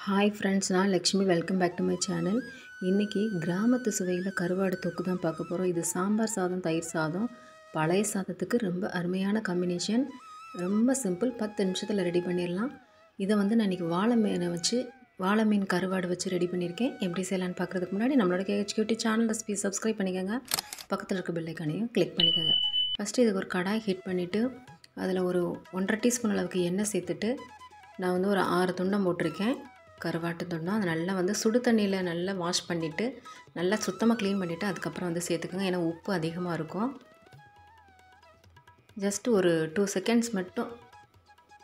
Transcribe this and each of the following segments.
Hi friends, நான் Lakshmi. Welcome back to my channel. இன்றைக்கி கிராமத்து சுவையில் கருவாடு தொக்கு தான் பார்க்க போகிறோம். இது சாம்பார் சாதம், தயிர் சாதம், பழைய சாதத்துக்கு ரொம்ப அருமையான காம்பினேஷன். ரொம்ப சிம்பிள், 10 நிமிஷத்தில் ரெடி பண்ணிடலாம். இதை வந்து நான் இன்றைக்கி வாழை மீன் கருவாடு வச்சு ரெடி பண்ணியிருக்கேன். எப்படி செய்யலான்னு பார்க்குறதுக்கு முன்னாடி நம்மளோட கேஹெச்கியூடி சேனல் ரெசிபி சப்ஸ்கிரைப் பண்ணிக்கோங்க. பக்கத்தில் இருக்க பெல் ஐக்கானையும் கிளிக் பண்ணிக்கோங்க. ஃபஸ்ட்டு இதுக்கு ஒரு கடாய் ஹீட் பண்ணிவிட்டு அதில் ஒரு 1.5 டீஸ்பூன் அளவுக்கு எண்ணெய் சேர்த்துட்டு நான் வந்து ஒரு 6 துண்டம் போட்டிருக்கேன். கருவாட்டு துண்டம் அதை நல்லா வந்து சுடு தண்ணியில் நல்லா வாஷ் பண்ணிவிட்டு நல்லா சுத்தமாக க்ளீன் பண்ணிவிட்டு அதுக்கப்புறம் வந்து சேர்த்துக்கோங்க. ஏன்னா உப்பு அதிகமாக இருக்கும். ஜஸ்ட்டு ஒரு 2 செகண்ட்ஸ் மட்டும்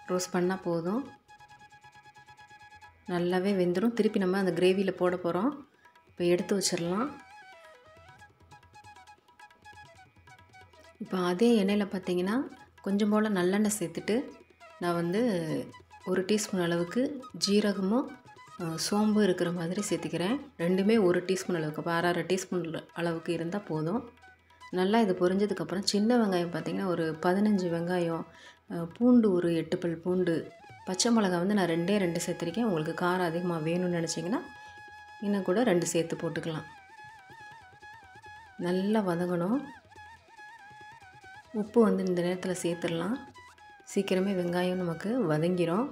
ரோஸ்ட் பண்ணால் போதும். நல்லாவே வெந்துடும். திருப்பி நம்ம அந்த கிரேவியில் போட போகிறோம். இப்போ எடுத்து வச்சிடலாம். இப்போ அதே எண்ணெயில் பார்த்திங்கன்னா கொஞ்சம் போல் நல்லெண்ணெய் சேர்த்துட்டு நான் வந்து 1 டீஸ்பூன் அளவுக்கு ஜீரகமும் சோம்பு இருக்கிற மாதிரி சேர்த்துக்கிறேன். ரெண்டுமே 1 டீஸ்பூன் அளவுக்கு, அப்போ அரை டீஸ்பூன் அளவுக்கு இருந்தால் போதும். நல்லா இது பொரிஞ்சதுக்கப்புறம் சின்ன வெங்காயம் பார்த்திங்கன்னா ஒரு 15 வெங்காயம், பூண்டு ஒரு 8 பல் பூண்டு, பச்சை மிளகா வந்து நான் 2 சேர்த்துருக்கேன். உங்களுக்கு காரம் அதிகமாக வேணும்னு நினச்சிங்கன்னா இன்னும் கூட 2 சேர்த்து போட்டுக்கலாம். நல்லா வதங்கணும். உப்பு வந்து இந்த நேரத்தில் சேர்த்துடலாம். சீக்கிரமே வெங்காயம் நமக்கு வதங்கிடும்.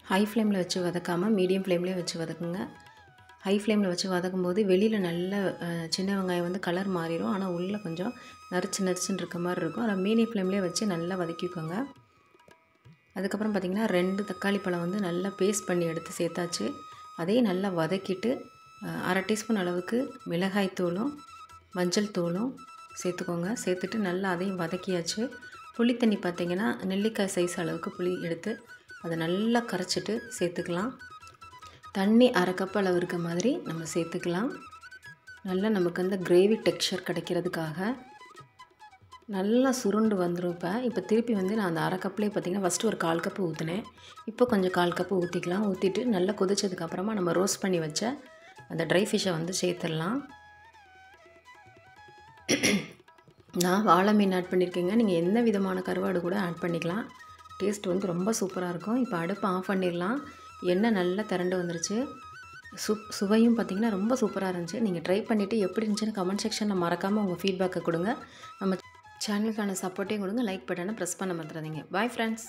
ஹை ஃப்ளேமில் வச்சு வதக்காமல் மீடியம் ஃப்ளேம்லேயே வச்சு வதக்குங்க. ஹை ஃப்ளேமில் வச்சு வதக்கும்போது வெளியில் நல்ல சின்ன வெங்காயம் வந்து கலர் மாறிடும். ஆனால் உள்ளே கொஞ்சம் நரிச்சுன்னு இருக்க மாதிரி இருக்கும். அதை மீடியம் ஃப்ளேம்லேயே வச்சு நல்லா வதக்கிக்கோங்க. அதுக்கப்புறம் பார்த்திங்கன்னா 2 தக்காளி பழம் வந்து நல்லா பேஸ்ட் பண்ணி எடுத்து சேர்த்தாச்சு. அதையும் நல்லா வதக்கிட்டு அரை டீஸ்பூன் அளவுக்கு மிளகாய் தூளும் மஞ்சள் தூளும் சேர்த்துக்கோங்க. சேர்த்துட்டு நல்லா அதையும் வதக்கியாச்சு. புளி தண்ணி பார்த்திங்கன்னா நெல்லிக்காய் சைஸ் அளவுக்கு புளி எடுத்து அதை நல்லா கரைச்சிட்டு சேர்த்துக்கலாம். தண்ணி அரை கப் அளவு இருக்க மாதிரி நம்ம சேர்த்துக்கலாம். நல்லா நமக்கு அந்த கிரேவி டெக்ஸ்சர் கிடைக்கிறதுக்காக நல்லா சுருண்டு வந்துடும். இப்போ திருப்பி வந்து நான் அந்த அரை கப்லேயே பார்த்திங்கன்னா ஃபஸ்ட்டு ஒரு 1/4 கப்பு ஊற்றினேன். இப்போ கொஞ்சம் 1/4 கப்பு ஊற்றிக்கலாம். ஊற்றிட்டு நல்லா கொதிச்சதுக்கப்புறமா நம்ம ரோஸ்ட் பண்ணி வச்ச அந்த ட்ரை ஃபிஷ்ஷை வந்து சேர்த்துடலாம். நான் வாழை மீன் ஆட் பண்ணியிருக்கேங்க. நீங்கள் எந்த விதமான கருவாடு கூட ஆட் பண்ணிக்கலாம். டேஸ்ட் வந்து ரொம்ப சூப்பராக இருக்கும். இப்போ அடுப்பு ஆஃப் பண்ணிடலாம். எண்ணெய் நல்லா திரண்டு வந்துருச்சு. சுவையும் பார்த்திங்கன்னா ரொம்ப சூப்பராக இருந்துச்சு. நீங்கள் ட்ரை பண்ணிவிட்டு எப்படி இருந்துச்சுன்னு கமெண்ட் செக்ஷனில் மறக்காமல் உங்கள் ஃபீட்பேக்கை கொடுங்க. நம்ம சேனலுக்கான சப்போர்ட்டையும் கொடுங்க. லைக் பட்டனை ப்ரெஸ் பண்ண மறந்துடாதீங்க. Bye friends.